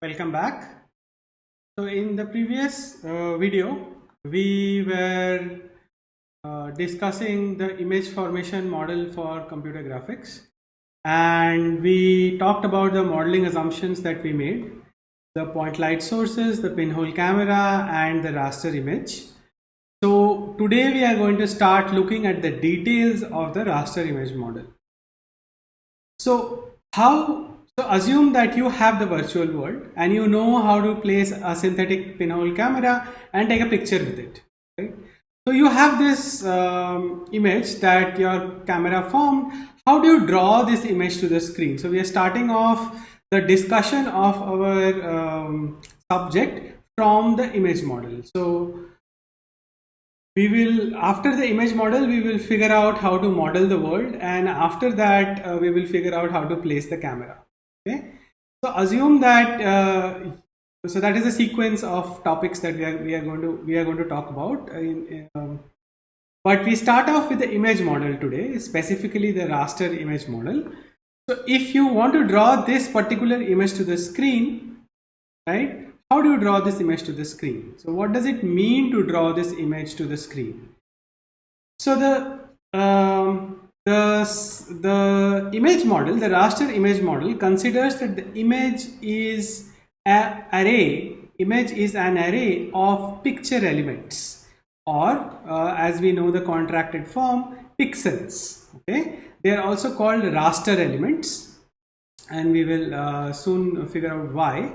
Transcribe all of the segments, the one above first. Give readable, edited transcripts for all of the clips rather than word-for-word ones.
Welcome back. So in the previous video, we were discussing the image formation model for computer graphics, and we talked about the modeling assumptions that we made, the point light sources, the pinhole camera, and the raster image. So today we are going to start looking at the details of the raster image model. So assume that you have the virtual world and you know how to place a synthetic pinhole camera and take a picture with it, right? So you have this image that your camera formed. How do you draw this image to the screen? So we are starting off the discussion of our subject from the image model. So we will, after the image model, we will figure out how to model the world, and after that we will figure out how to place the camera. Okay, so assume that so that is a sequence of topics that we are going to talk about but we start off with the image model today, specifically the raster image model. So if you want to draw this particular image to the screen, right, how do you draw this image to the screen? So what does it mean to draw this image to the screen? So the image model, the raster image model, considers that the image is an array. Image is an array of picture elements, or as we know the contracted form, pixels. Okay, they are also called raster elements, and we will soon figure out why.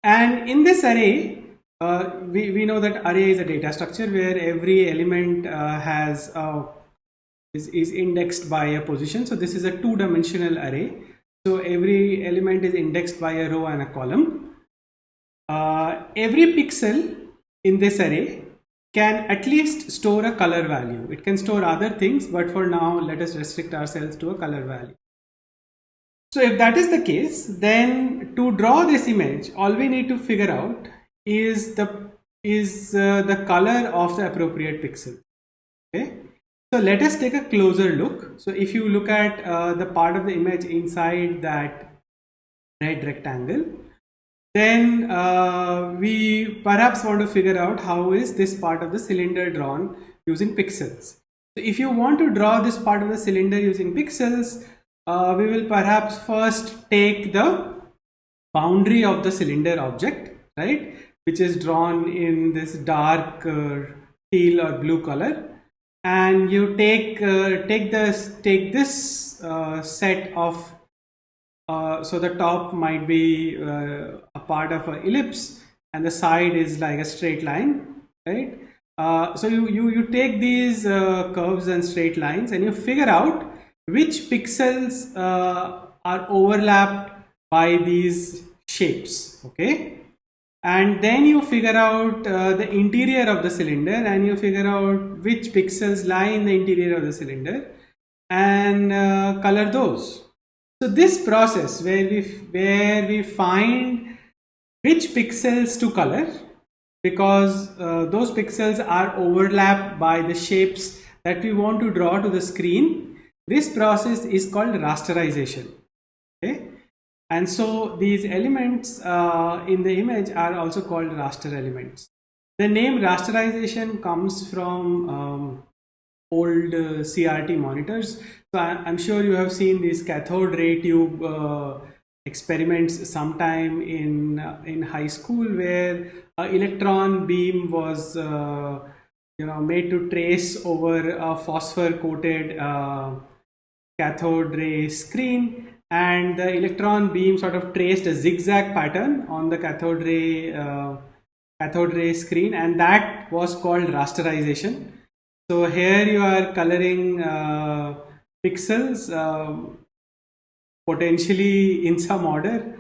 And in this array, we know that array is a data structure where every element is indexed by a position. So this is a two-dimensional array. So every element is indexed by a row and a column. Every pixel in this array can at least store a color value. It can store other things, but for now, let us restrict ourselves to a color value. So if that is the case, then to draw this image, all we need to figure out is the color of the appropriate pixel. Okay. So let us take a closer look. So if you look at the part of the image inside that red rectangle, then we perhaps want to figure out how is this part of the cylinder drawn using pixels. So if you want to draw this part of the cylinder using pixels, we will perhaps first take the boundary of the cylinder object, right, which is drawn in this dark teal or blue color, and you take this set of so the top might be a part of an ellipse and the side is like a straight line, right? So you take these curves and straight lines and you figure out which pixels are overlapped by these shapes. Okay, and then you figure out the interior of the cylinder and you figure out which pixels lie in the interior of the cylinder and color those. So this process where we find which pixels to color, because those pixels are overlapped by the shapes that we want to draw to the screen, this process is called rasterization. Okay, and so these elements in the image are also called raster elements. The name rasterization comes from old CRT monitors. So I'm sure you have seen these cathode ray tube experiments sometime in high school, where an electron beam was made to trace over a phosphor coated cathode ray screen, and the electron beam sort of traced a zigzag pattern on the cathode ray screen, and that was called rasterization. So here you are coloring pixels potentially in some order,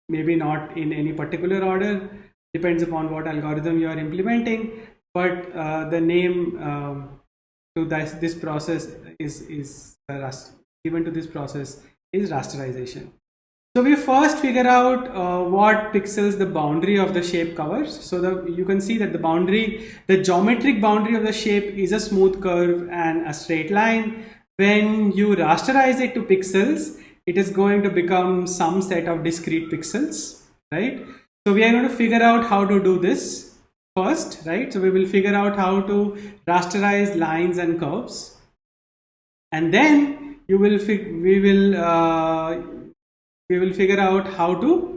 maybe not in any particular order, depends upon what algorithm you are implementing, but the name to this process is given to this process is rasterization. So we first figure out what pixels the boundary of the shape covers. So you can see that the geometric boundary of the shape is a smooth curve and a straight line. When you rasterize it to pixels, it is going to become some set of discrete pixels, right? So we are going to figure out how to do this first, right? So we will figure out how to rasterize lines and curves, and then we will figure out how to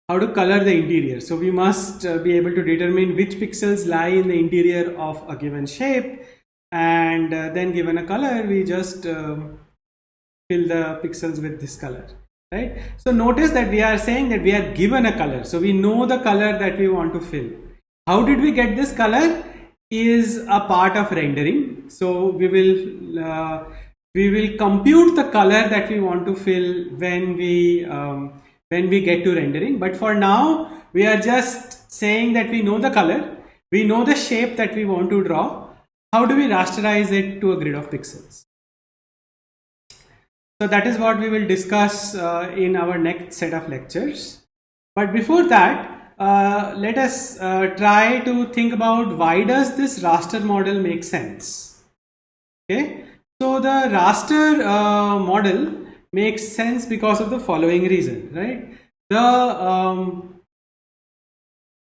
color the interior. So we must be able to determine which pixels lie in the interior of a given shape, and then given a color, we just fill the pixels with this color, right? So notice that we are saying that we are given a color, so we know the color that we want to fill. How did we get this color is a part of rendering. So we will compute the color that we want to fill when we get to rendering. But for now, we are just saying that we know the color, we know the shape that we want to draw. How do we rasterize it to a grid of pixels? So that is what we will discuss in our next set of lectures. But before that, let us try to think about why does this raster model make sense. Okay, so the raster model makes sense because of the following reason, right?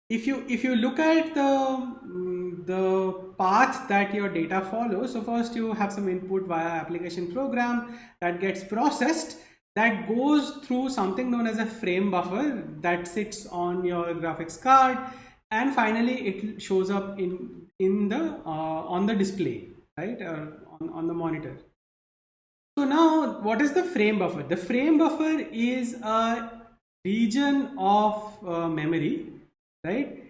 If you look at the path that your data follows, so first you have some input via application program that gets processed, that goes through something known as a frame buffer that sits on your graphics card, and finally it shows up in the on the display, right, on the monitor. So now, what is the frame buffer? The frame buffer is a region of memory, right,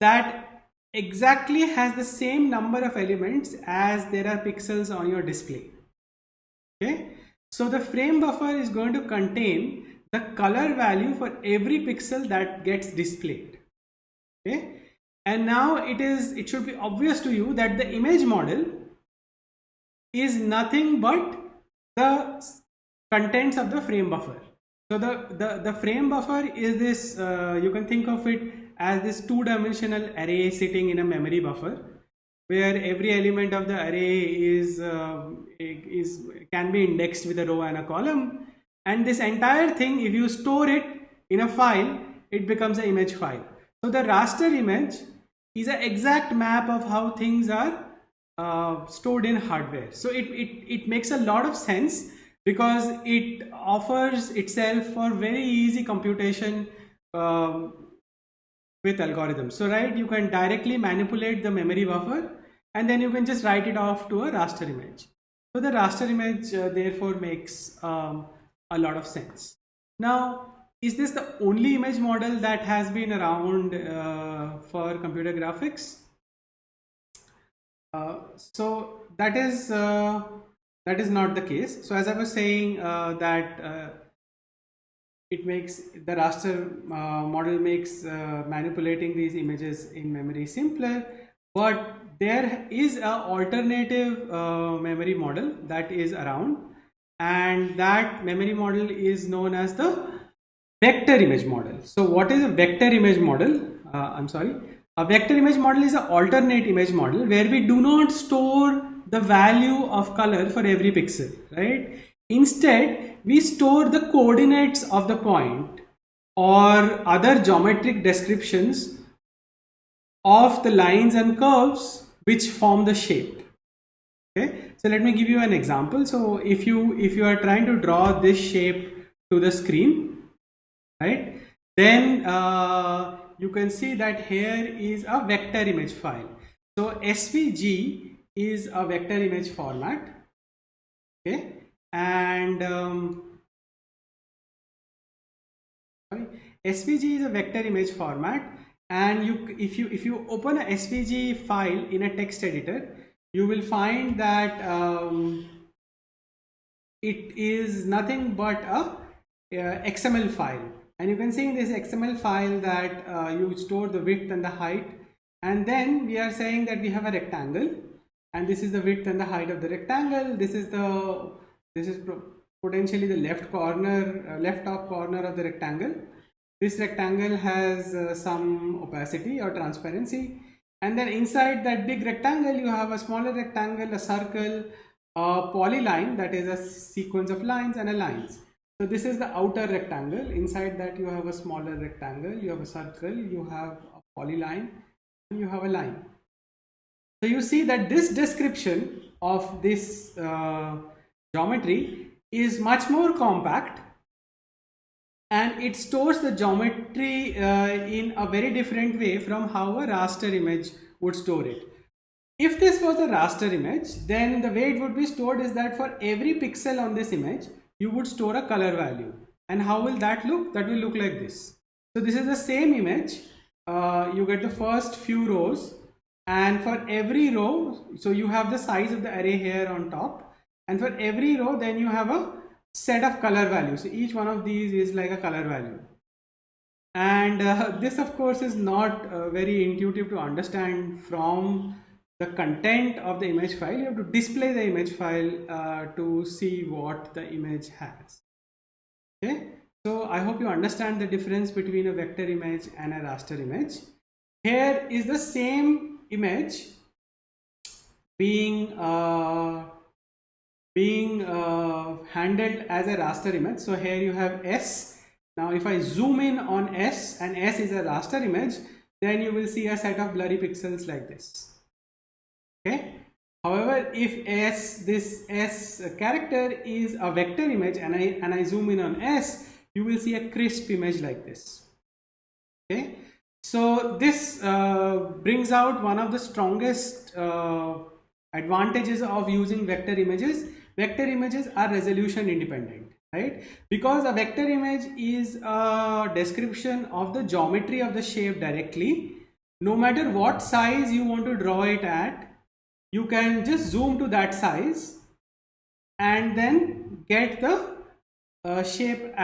that exactly has the same number of elements as there are pixels on your display. Okay, so the frame buffer is going to contain the color value for every pixel that gets displayed. Okay, and now it should be obvious to you that the image model is nothing but the contents of the frame buffer. So the frame buffer is this, you can think of it as this two-dimensional array sitting in a memory buffer, where every element of the array can be indexed with a row and a column, and this entire thing, if you store it in a file, it becomes an image file. So the raster image is an exact map of how things are stored in hardware. So it makes a lot of sense because it offers itself for very easy computation with algorithms. So right, you can directly manipulate the memory buffer and then you can just write it off to a raster image. So the raster image therefore makes a lot of sense. Now, is this the only image model that has been around for computer graphics? So that is not the case. So as I was saying, that it makes the raster model makes manipulating these images in memory simpler, but there is an alternative memory model that is around, and that memory model is known as the vector image model. So what is a vector image model? A vector image model is an alternate image model where we do not store the value of color for every pixel, right? Instead, we store the coordinates of the point or other geometric descriptions of the lines and curves which form the shape. Okay, so let me give you an example. So if you are trying to draw this shape to the screen, right, then you can see that here is a vector image file. So SVG is a vector image format. Okay, and SVG is a vector image format, and if you open a SVG file in a text editor, you will find that it is nothing but a XML file, and you can see in this XML file that you store the width and the height, and then we are saying that we have a rectangle, and this is the width and the height of the rectangle. This is potentially the left top corner of the rectangle. This rectangle has some opacity or transparency, and then inside that big rectangle you have a smaller rectangle, a circle, a polyline, that is a sequence of lines and a lines. So this is the outer rectangle. Inside that you have a smaller rectangle, you have a circle, you have a polyline, and you have a line. So you see that this description of this geometry is much more compact, and it stores the geometry in a very different way from how a raster image would store it. If this was a raster image, then the way it would be stored is that for every pixel on this image, you would store a color value. And how will that look? That will look like this. So this is the same image. You get the first few rows, and for every row, so you have the size of the array here on top, and for every row then you have a set of color values. So each one of these is like a color value. And this of course is not very intuitive to understand from the content of the image file. You have to display the image file to see what the image has. Okay, so I hope you understand the difference between a vector image and a raster image. Here is the same image being handled as a raster image. So here you have S. Now if I zoom in on S, and S is a raster image, then you will see a set of blurry pixels like this. Okay. However, if this S character is a vector image, and I zoom in on S, you will see a crisp image like this. Okay. So this brings out one of the strongest advantages of using vector images. Vector images are resolution independent, right? Because a vector image is a description of the geometry of the shape directly. No matter what size you want to draw it at, you can just zoom to that size and then get the shape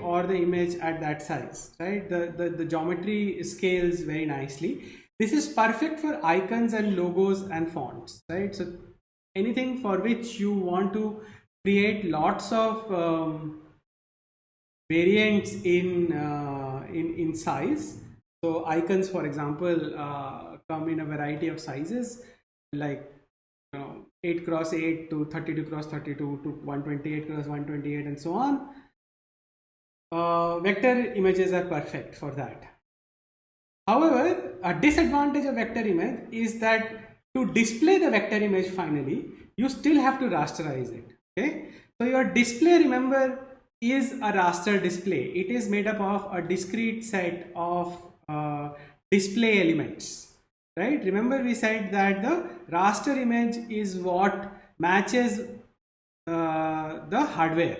or the image at that size, right? The geometry scales very nicely. This is perfect for icons and logos and fonts, right? So anything for which you want to create lots of variants in size. So icons, for example, come in a variety of sizes, like 8 cross 8 to 32 cross 32 to 128 cross 128 and so on. Vector images are perfect for that. However, a disadvantage of vector image is that to display the vector image finally, you still have to rasterize it. Okay, so your display, remember, is a raster display. It is made up of a discrete set of display elements, right? Remember we said that the raster image is what matches the hardware.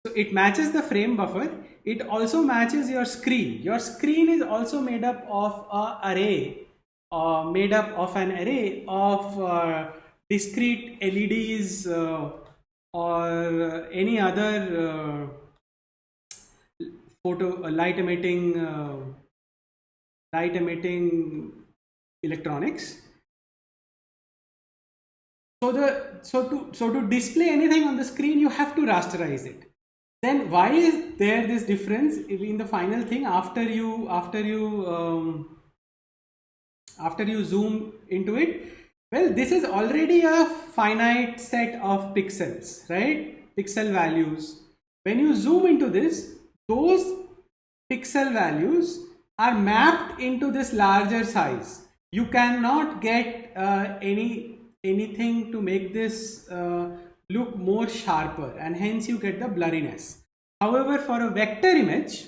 So it matches the frame buffer. It also matches your screen. Your screen is also made up of an array, discrete LEDs or any other light emitting electronics. So to display anything on the screen, you have to rasterize it. Then why is there this difference in the final thing after you zoom into it? Well, this is already a finite set of pixels, right? Pixel values. When you zoom into this, those pixel values are mapped into this larger size. You cannot get anything to make this look more sharper, and hence you get the blurriness. However, for a vector image,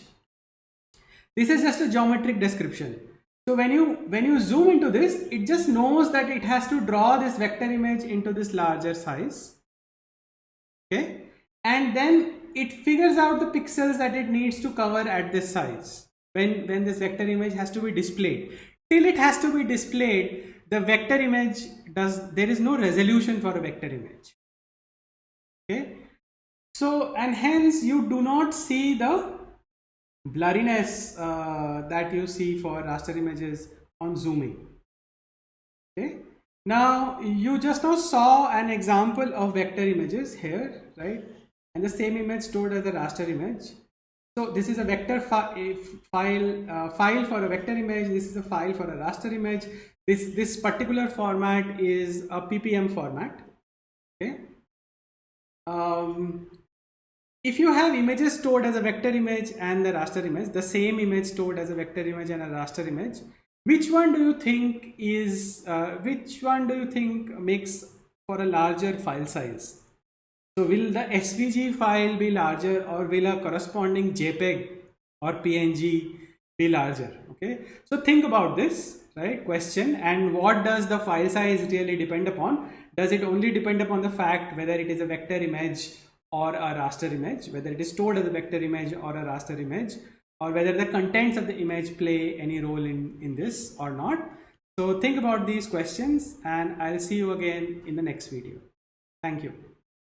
this is just a geometric description. So when you zoom into this, it just knows that it has to draw this vector image into this larger size. Okay, and then it figures out the pixels that it needs to cover at this size when this vector image has to be displayed. Till it has to be displayed, the vector image there is no resolution for a vector image. Okay, so and hence you do not see the blurriness that you see for raster images on zooming. Okay, now you just now saw an example of vector images here, right? And the same image stored as a raster image. So this is a vector file for a vector image. This is a file for a raster image. This particular format is a PPM format. Okay. If you have images stored as a vector image and the raster image, the same image stored as a vector image and a raster image, which one do you think makes for a larger file size? So will the SVG file be larger, or will a corresponding JPEG or PNG be larger? Okay, so think about this, right, question. And what does the file size really depend upon? Does it only depend upon the fact whether it is a vector image or a raster image, whether it is stored as a vector image or a raster image, or whether the contents of the image play any role in this or not? So think about these questions, and I'll see you again in the next video. Thank you.